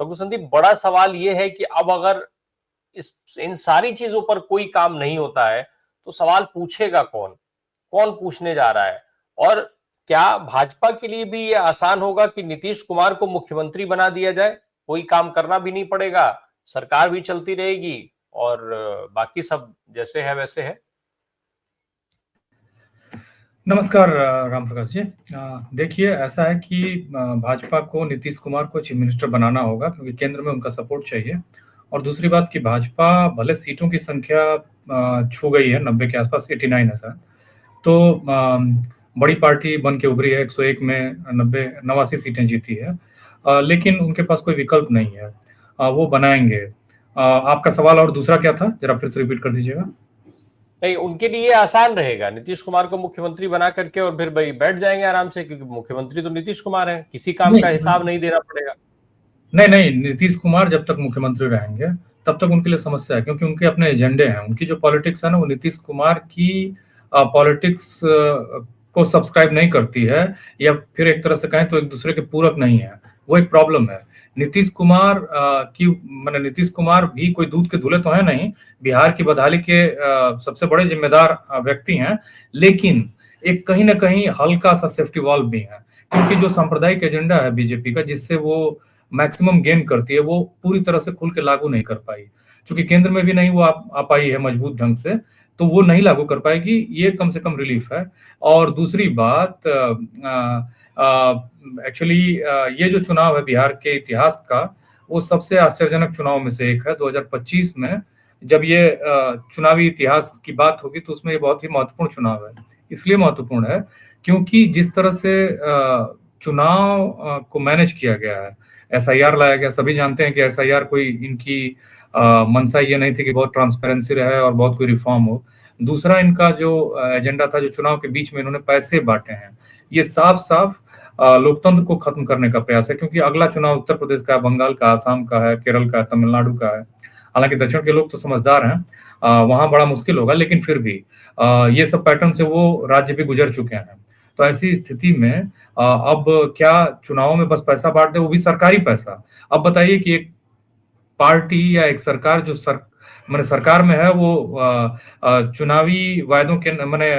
Doctor Sandeep, बड़ा सवाल ये है कि अब अगर इस इन सारी चीजों पर कोई काम नहीं होता है तो सवाल पूछेगा कौन? कौन पूछने जा रहा है? और क्या भाजपा के लिए भी ये आसान होगा कि नीतीश कुमार को मुख्यमंत्री बना दिया जाए? कोई काम करना भी नहीं पड़ेगा, सरकार भी चलती रहेगी और बाकी सब जैसे है वैसे है। नमस्कार राम प्रकाश जी। देखिए, ऐसा है कि भाजपा को नीतीश कुमार को चीफ मिनिस्टर बनाना होगा क्योंकि केंद्र में उनका सपोर्ट चाहिए। और दूसरी बात कि भाजपा भले सीटों की संख्या छू गई है, 90 के आसपास, 89 है सर। तो बड़ी पार्टी बन के उभरी है, 101 में 89 सीटें जीती है। लेकिन उनके पास कोई विकल्प नहीं है। वो बनाएंगे। आपका सवाल और दूसरा क्या था, जरा फिर से रिपीट कर दीजिएगा। नहीं, उनके लिए आसान रहेगा नीतीश कुमार को मुख्यमंत्री बना करके और फिर भाई बैठ जाएंगे आराम से, क्योंकि मुख्यमंत्री तो नीतीश कुमार है, किसी काम का नहीं हिसाब नहीं देना पड़ेगा। नहीं नहीं, नीतीश कुमार जब तक मुख्यमंत्री रहेंगे तब तक उनके लिए समस्या है, क्योंकि उनके अपने एजेंडे हैं। उनकी जो पॉलिटिक्स है ना, वो नीतीश कुमार की पॉलिटिक्स को सब्सक्राइब नहीं करती है, या फिर एक तरह से कहें तो एक दूसरे के पूरक नहीं है। वो एक प्रॉब्लम है। नीतीश कुमार की मैंने नीतीश कुमार भी कोई दूध के धुले तो है नहीं, बिहार की बदहाली के सबसे बड़े जिम्मेदार व्यक्ति हैं, लेकिन एक कहीं ना कहीं हल्का सा सेफ्टी वॉल्व भी है, क्योंकि जो सांप्रदायिक एजेंडा है बीजेपी का, जिससे वो मैक्सिमम गेन करती है, वो पूरी तरह से खुल के लागू नहीं कर पाई। क्योंकि केंद्र में भी नहीं वो आ पाई है मजबूत ढंग से, तो वो नहीं लागू कर पाएगी, ये कम से कम रिलीफ है। और दूसरी बात, एक्चुअली ये जो चुनाव है बिहार के इतिहास का, वो सबसे आश्चर्यजनक चुनाव में से एक है। 2025 में जब ये चुनावी इतिहास की बात होगी तो उसमें ये बहुत ही महत्वपूर्ण चुनाव है। इसलिए महत्वपूर्ण है क्योंकि जिस तरह से चुनाव को मैनेज किया गया है, एसआईआर लाया गया। सभी जानते हैं कि एसआईआर कोई इनकी मंशा ये नहीं थी कि बहुत ट्रांसपेरेंसी रहे और बहुत कोई रिफॉर्म हो। दूसरा, इनका जो एजेंडा था, जो चुनाव के बीच में इन्होंने पैसे बांटे हैं, ये साफ साफ लोकतंत्र को खत्म करने का प्रयास है। क्योंकि अगला चुनाव उत्तर प्रदेश का, बंगाल का, आसाम का है, केरल का है, तमिलनाडु का है। हालांकि दक्षिण के लोग तो समझदार हैं, वहां बड़ा मुश्किल होगा, लेकिन फिर भी ये सब पैटर्न से वो राज्य भी गुजर चुके हैं। तो ऐसी स्थिति में अब क्या चुनावों में बस पैसा बांट दे, वो भी सरकारी पैसा। अब बताइए कि एक पार्टी या एक सरकार जो मैंने सरकार में है, वो चुनावी वायदों के मैंने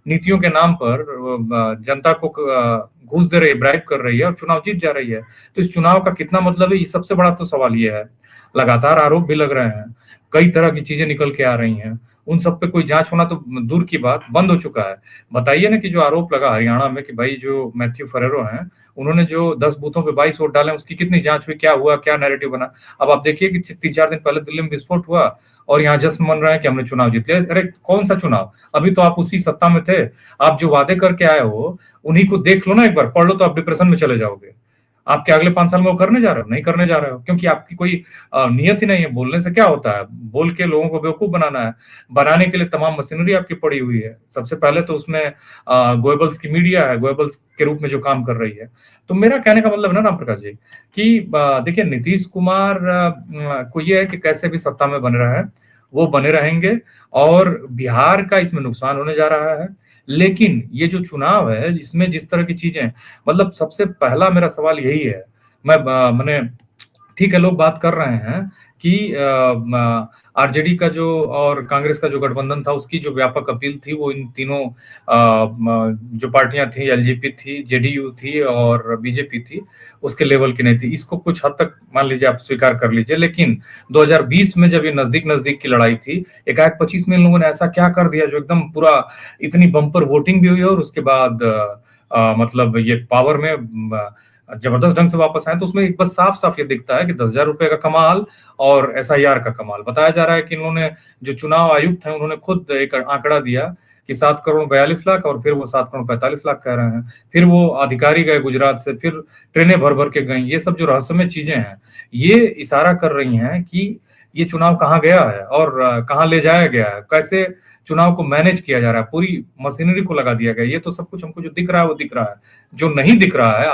नीतियों के नाम पर जनता को घूस दे रही है, ब्राइब कर रही है और चुनाव जीत जा रही है। तो इस चुनाव का कितना मतलब है, ये सबसे बड़ा तो सवाल ये है। लगातार आरोप भी लग रहे हैं, कई तरह की चीजें निकल के आ रही हैं, उन सब पे कोई जांच होना तो दूर की बात, बंद हो चुका है। बताइए ना कि जो आरोप लगा हरियाणा में कि भाई जो मैथ्यू फरेरो हैं, उन्होंने जो 10 बूथों पे 22 वोट डाले, उसकी कितनी जांच हुई, क्या हुआ, क्या नैरेटिव बना। अब आप देखिए कि 3-4 दिन पहले दिल्ली में विस्फोट हुआ और यहाँ जश्न मन रहे हैं कि हमने चुनाव जीत लिया। अरे कौन सा चुनाव, अभी तो आप उसी सत्ता में थे। आप जो वादे करके आए हो उन्हीं को देख लो ना, एक बार पढ़ लो तो आप डिप्रेशन में चले जाओगे। आपके अगले 5 साल में वो करने जा रहे हो? नहीं करने जा रहे हो, क्योंकि आपकी कोई नियत ही नहीं है। बोलने से क्या होता है, बोल के लोगों को बेवकूफ बनाना है। बनाने के लिए तमाम मशीनरी आपकी पड़ी हुई है। सबसे पहले तो उसमें गोएबल्स की मीडिया है, गोएबल्स के रूप में जो काम कर रही है। तो मेरा कहने का मतलब है ना राम प्रकाश जी, कि देखिए, नीतीश कुमार को ये है कि कैसे भी सत्ता में बन रहा है, वो बने रहेंगे और बिहार का इसमें नुकसान होने जा रहा है। लेकिन ये जो चुनाव है, इसमें जिस तरह की चीजें, मतलब सबसे पहला मेरा सवाल यही है। मैंने ठीक है, लोग बात कर रहे हैं कि आरजेडी का जो और कांग्रेस का जो गठबंधन था, उसकी जो व्यापक अपील थी, वो इन तीनों जो पार्टियां थी, एलजेपी थी, जेडीयू थी और बीजेपी थी, उसके लेवल की नहीं थी। इसको कुछ हद तक मान लीजिए, आप स्वीकार कर लीजिए। लेकिन 2020 में जब ये नजदीक नजदीक की लड़ाई थी, एकाएक 25 में इन लोगों ने ऐसा क्या कर दिया जो एकदम पूरा, इतनी बम्पर वोटिंग भी हुई और उसके बाद मतलब ये पावर में जबरदस्त ढंग से वापस आए। तो उसमें एक बस साफ साफ ये दिखता है कि 10,000 रुपए का कमाल और एसआईआर का कमाल। बताया जा रहा है कि इन्होंने, जो चुनाव आयुक्त हैं, उन्होंने खुद एक आंकड़ा दिया कि 7,42,00,000, और फिर वो 7,45,00,000 कह रहे हैं। फिर वो अधिकारी गए गुजरात से, फिर ट्रेनें भर भर के गई। ये सब जो रहस्यमय चीजें हैं, ये इशारा कर रही हैं कि ये चुनाव कहाँ गया है और कहाँ ले जाया गया है, कैसे चुनाव को मैनेज किया जा रहा है, पूरी मशीनरी को लगा दिया गया। ये तो सब कुछ हमको जो दिख रहा है वो दिख रहा है। जो नहीं दिख रहा है,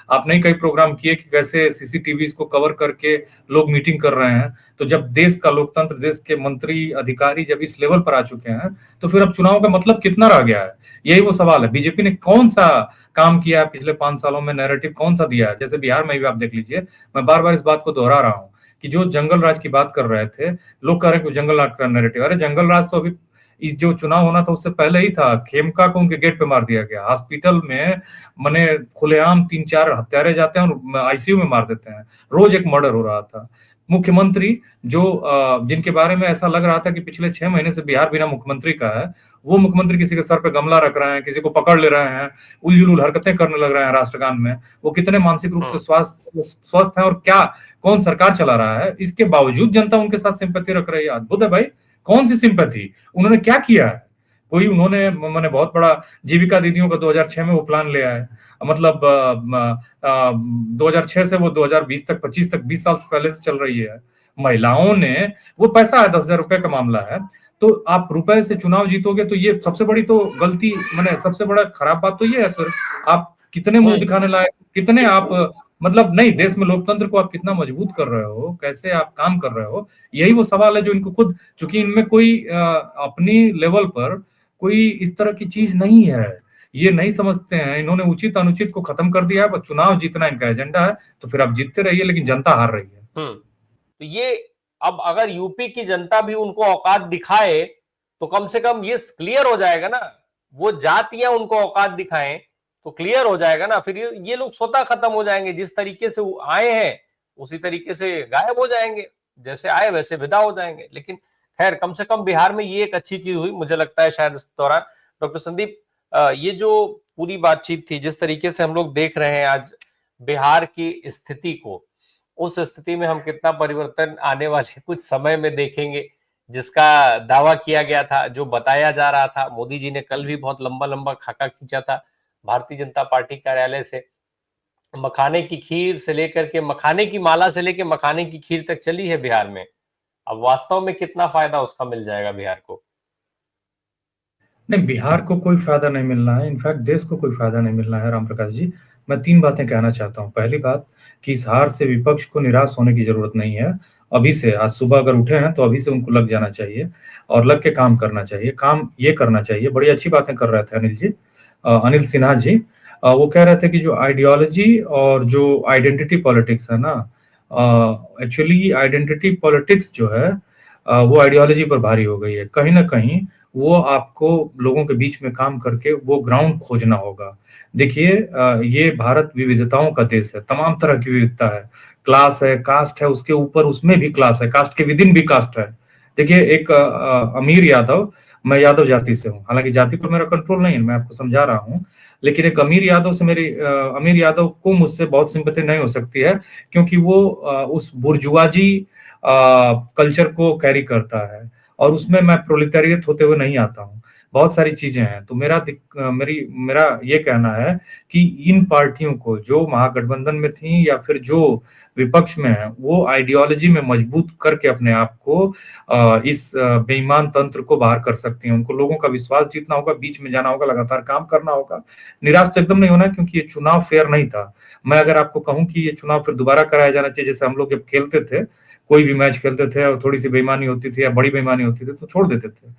आपने कई प्रोग्राम किए कि कैसे सीसीटीवी को कवर करके लोग मीटिंग कर रहे हैं। तो जब देश का लोकतंत्र, देश के मंत्री अधिकारी जब इस लेवल पर आ चुके हैं, तो फिर अब चुनाव का मतलब कितना रह गया है? यही वो सवाल है। बीजेपी ने कौन सा काम किया है पिछले 5 सालों में, नैरेटिव कौन सा दिया है? जैसे बिहार में भी आप देख लीजिए, मैं बार बार इस बात को दोहरा रहा हूँ कि जो जंगल राज की बात कर रहे थे, लोग कह रहे हैं कि जंगल राज का नैरेटिव, अरे जंगल राज तो अभी इस जो चुनाव होना था उससे पहले ही था। खेमका को उनके गेट पे मार दिया गया, हॉस्पिटल में मने खुलेआम 3-4 हत्यारे जाते हैं और आईसीयू में मार देते हैं, रोज एक मर्डर हो रहा था। मुख्यमंत्री जो जिनके बारे में ऐसा लग रहा था कि पिछले 6 महीने से बिहार बिना मुख्यमंत्री का है, वो मुख्यमंत्री किसी के सर पे गमला रख रहे हैं, किसी को पकड़ ले रहे हैं, उलझुल हरकतें करने लग रहे हैं राष्ट्रगान में। वो कितने मानसिक रूप से स्वस्थ है और क्या कौन सरकार चला रहा है, इसके बावजूद जनता उनके साथ सिंपैथी रख रही है। अद्भुत है भाई, कौन सी सिंपैथी? उन्होंने क्या किया है? कोई उन्होंने मैंने बहुत बड़ा जीविका दीदियों का 2006 में वो प्लान ले आए, मतलब 2006 से वो 2020 तक 25 तक 20 साल से पहले से चल रही है। महिलाओं ने वो पैसा है, 10,000 रुपए का मामला है, तो आप रुपए से चुनाव जीतोगे तो ये सबसे बड़ी तो गलती, मैंने सबसे बड़ा खराब बात तो ये है। फिर आप कितने मुंह दिखाने लायक, कितने आप मतलब नहीं, देश में लोकतंत्र को आप कितना मजबूत कर रहे हो, कैसे आप काम कर रहे हो, यही वो सवाल है जो इनको खुद, चूंकि इनमें कोई अपनी लेवल पर कोई इस तरह की चीज नहीं है, ये नहीं समझते हैं। इन्होंने उचित अनुचित को खत्म कर दिया है, बस चुनाव जीतना इनका एजेंडा है। तो फिर आप जीतते रहिए, लेकिन जनता हार रही है। तो ये अब अगर यूपी की जनता भी उनको औकात दिखाए तो कम से कम ये क्लियर हो जाएगा ना, वो जातियां उनको औकात दिखाएं तो क्लियर हो जाएगा ना, फिर ये लोग स्वतः खत्म हो जाएंगे। जिस तरीके से आए हैं उसी तरीके से गायब हो जाएंगे, जैसे आए वैसे विदा हो जाएंगे। लेकिन खैर, कम से कम बिहार में ये एक अच्छी चीज हुई, मुझे लगता है शायद इस दौरान। डॉक्टर संदीप, ये जो पूरी बातचीत थी, जिस तरीके से हम लोग देख रहे हैं आज बिहार की स्थिति को, उस स्थिति में हम कितना परिवर्तन आने वाले कुछ समय में देखेंगे, जिसका दावा किया गया था, जो बताया जा रहा था। मोदी जी ने कल भी बहुत लंबा लंबा खाका खींचा था भारतीय जनता पार्टी कार्यालय से। मखाने की खीर से लेकर के मखाने की माला से लेकर मखाने की खीर तक चली है बिहार में। अब वास्तव में कितना फायदा उसका मिल जाएगा बिहार को? नहीं, बिहार को कोई फायदा नहीं मिलना है, इनफैक्ट देश को कोई फायदा नहीं मिलना है। राम प्रकाश जी, मैं 3 बातें कहना चाहता हूँ। पहली बात कि इस हार से विपक्ष को निराश होने की जरूरत नहीं है। अभी से, आज सुबह अगर उठे हैं तो अभी से उनको लग जाना चाहिए और लग के काम करना चाहिए। काम ये करना चाहिए, बड़ी अच्छी बातें कर रहे थे अनिल जी, अनिल सिन्हा जी। वो कह रहे थे कि जो आइडियोलॉजी और जो आइडेंटिटी पॉलिटिक्स है ना, एक्चुअली आइडेंटिटी पॉलिटिक्स जो है वो आइडियोलॉजी पर भारी हो गई है। कहीं ना कहीं वो आपको लोगों के बीच में काम करके वो ग्राउंड खोजना होगा। देखिए, ये भारत विविधताओं का देश है, तमाम तरह की विविधता है, क्लास है, कास्ट है, उसके ऊपर उसमें भी क्लास है, कास्ट के विदिन भी कास्ट है। देखिए, एक अमीर यादव, मैं यादव जाति से हूँ, हालांकि जाति पर मेरा कंट्रोल नहीं है, मैं आपको समझा रहा हूँ, लेकिन एक अमीर यादव से मेरी अमीर यादव को मुझसे बहुत सिंपैथी नहीं हो सकती है, क्योंकि वो उस बुर्जुआजी कल्चर को कैरी करता है और उसमें मैं प्रोलेटारिएट होते हुए नहीं आता हूँ। बहुत सारी चीजें हैं। तो मेरा ये कहना है कि इन पार्टियों को जो महागठबंधन में थी या फिर जो विपक्ष में है, वो आइडियोलॉजी में मजबूत करके अपने आप को इस बेईमान तंत्र को बाहर कर सकती हैं। उनको लोगों का विश्वास जीतना होगा, बीच में जाना होगा, लगातार काम करना होगा। निराश तो एकदम नहीं होना, क्योंकि ये चुनाव फेयर नहीं था। मैं अगर आपको कहूं कि ये चुनाव फिर दोबारा कराया जाना चाहिए, जैसे हम लोग जब खेलते थे, कोई भी मैच खेलते थे और थोड़ी सी बेईमानी होती थी या बड़ी बेईमानी होती थी तो छोड़ देते थे,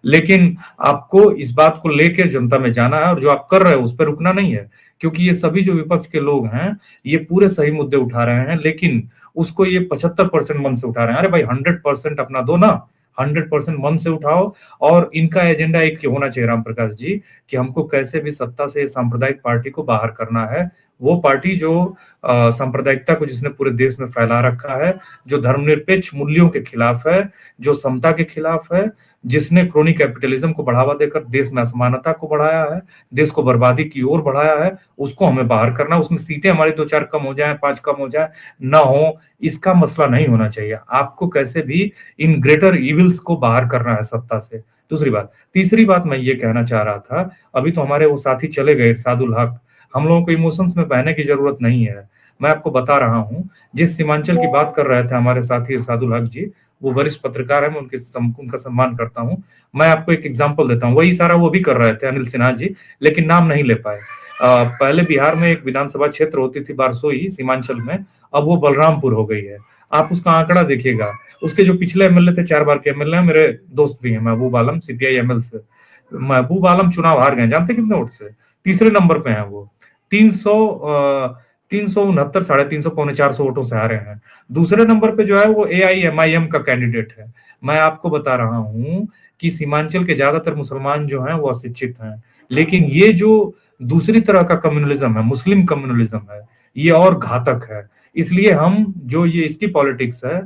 लेकिन आपको इस बात को लेकर जनता में जाना है और जो आप कर रहे हो उस पर रुकना नहीं है। क्योंकि ये सभी जो विपक्ष के लोग हैं, ये पूरे सही मुद्दे उठा रहे हैं, लेकिन उसको ये 75% मन से उठा रहे हैं। अरे भाई, 100% अपना दो ना, 100% मन से उठाओ। और इनका एजेंडा एक होना चाहिए राम प्रकाश जी, कि हमको कैसे भी सत्ता से सांप्रदायिक पार्टी को बाहर करना है। वो पार्टी जो सांप्रदायिकता को जिसने पूरे देश में फैला रखा है, जो धर्मनिरपेक्ष मूल्यों के खिलाफ है, जो समता के खिलाफ है, जिसने क्रोनी कैपिटलिज्म को बढ़ावा देकर देश में असमानता को बढ़ाया है, देश को बर्बादी की ओर बढ़ाया है, उसको हमें बाहर करना। उसमें सीटें हमारी 2-4 कम हो जाए, 5 कम हो जाए, ना हो, इसका मसला नहीं होना चाहिए। आपको कैसे भी इन ग्रेटर इविल्स को बाहर करना है सत्ता से। दूसरी बात, तीसरी बात मैं ये कहना चाह रहा था, अभी तो हमारे वो साथी चले गए इरशादुल हक, हम लोगों को इमोशंस में बहने की जरूरत नहीं है। मैं आपको बता रहा हूं, जिस सीमांचल की बात कर रहे थे हमारे साथी इरशादुल हक जी, वो वरिष्ठ पत्रकार है, मैं उनका सम्मान करता हूँ। मैं आपको एक एग्जांपल देता हूँ, वही सारा वो भी कर रहे थे, अनिल सिन्हा जी, लेकिन नाम नहीं ले पाए। पहले बिहार में एक विधानसभा क्षेत्र होती थी बारसोई सीमांचल में, अब वो बलरामपुर हो गई है। आप उसका आंकड़ा देखिएगा, उसके जो पिछले एमएलए थे, 4 बार के एमएलए, मेरे दोस्त भी हैं, महबूब आलम सीपीआई एमएल से। महबूब आलम चुनाव हार गए, जानते कितने वोट से? तीसरे नंबर पे हैं वो, 369 350 पौने 400 वोटों से हारे हैं। दूसरे नंबर पे जो है वो AIMIM का कैंडिडेट है। मैं आपको बता रहा हूं कि सीमांचल के ज्यादातर मुसलमान जो हैं वो अशिक्षित हैं, लेकिन ये जो दूसरी तरह का कम्युनलिज्म है, मुस्लिम कम्युनलिज्म है, ये और घातक है। इसलिए हम जो ये इसकी पॉलिटिक्स है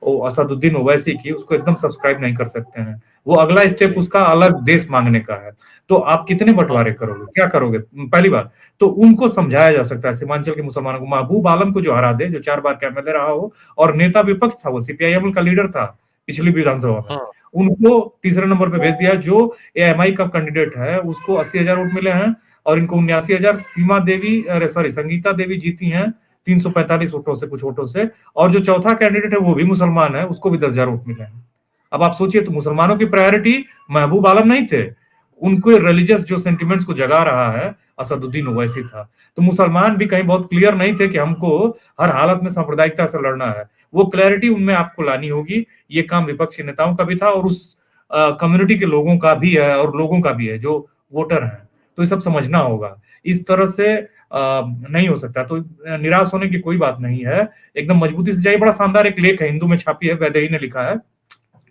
असदुद्दीन ओवैसी की, उसको एकदम सब्सक्राइब नहीं कर सकते हैं। वो अगला स्टेप उसका अलग देश मांगने का है। तो आप कितने बंटवारे करोगे, क्या करोगे? पहली बात तो उनको समझाया जा सकता है, सीमांचल के मुसलमानों को, महबूब आलम को जो हरा दे, जो 4 बार का एमएलए रहा हो और नेता विपक्ष था, वो सीपीआईएम का लीडर था पिछली विधानसभा में, उनको तीसरे नंबर पे भेज दिया। जो एएमआई का कैंडिडेट है उसको 80,000 वोट मिले हैं और इनको 79,000। संगीता देवी जीती हैं 345 वोटों से, कुछ वोटों से। और जो चौथा कैंडिडेट है वो भी मुसलमान है, उसको भी 10,000 वोट मिले हैं। अब आप सोचिए, तो मुसलमानों की प्रायोरिटी महबूब आलम नहीं थे, उनको रिलीजियस जो सेंटिमेंट्स को जगा रहा है असदुद्दीन ओवैसी था। तो मुसलमान भी कहीं बहुत क्लियर नहीं थे कि हमको हर हालत में सांप्रदायिकता से लड़ना है। वो क्लैरिटी उनमें आपको लानी होगी। ये काम विपक्ष के नेताओं का भी था और उस कम्युनिटी के लोगों का भी है, और लोगों का भी है जो वोटर हैं। तो ये सब समझना होगा, इस तरह से नहीं हो सकता। तो निराश होने की कोई बात नहीं है, एकदम मजबूती से जाइए। बड़ा शानदार एक लेख है, हिंदू में छापी है, वैदेही ने लिखा है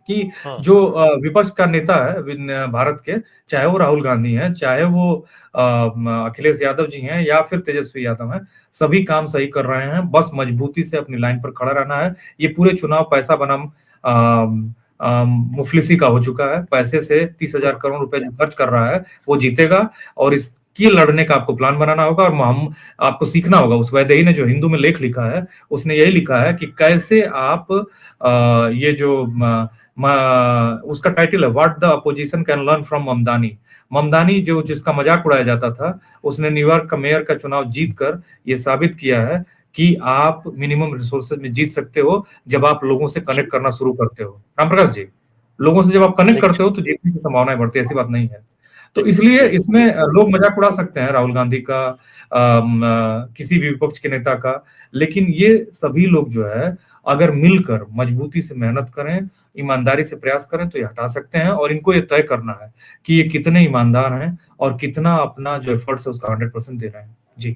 कि जो विपक्ष का नेता है भारत के, चाहे वो राहुल गांधी हैं, चाहे वो अखिलेश यादव जी हैं, या फिर तेजस्वी यादव हैं, सभी काम सही कर रहे हैं। बस मजबूती से अपनी लाइन पर खड़ा रहना है। ये पूरे चुनाव पैसा बनाम मुफलिसी का हो चुका है। पैसे से 30,000 करोड़ रुपए जो खर्च कर रहा है वो जीतेगा, और इसकी लड़ने का आपको प्लान बनाना होगा। और हम आपको सीखना होगा, उस वैदेही ने जो हिंदू में लेख लिखा है उसने यही लिखा है कि कैसे आप ये जो उसका टाइटल है, what the opposition can learn from Mamdani. Mamdani जो जिसका मजाक उड़ाया जाता था, उसने न्यूयॉर्क का मेयर का चुनाव जीतकर ये साबित किया है कि आप मिनिमम रिसोर्सेज में जीत सकते हो जब आप लोगों से कनेक्ट करना शुरू करते हो। राम प्रकाश जी, लोगों से जब आप कनेक्ट करते हो तो जीतने की संभावनाएं बढ़ती है, ऐसी बात नहीं है। तो इसलिए इसमें लोग मजाक उड़ा सकते हैं राहुल गांधी का, किसी भी विपक्ष के नेता का, लेकिन ये सभी लोग जो है अगर मिलकर मजबूती से मेहनत करें, ईमानदारी से प्रयास करें, तो ये हटा सकते हैं। और इनको ये तय करना है कि ये कितने ईमानदार हैं और कितना अपना जो एफर्ट्स है उसका 100% दे रहे हैं। जी।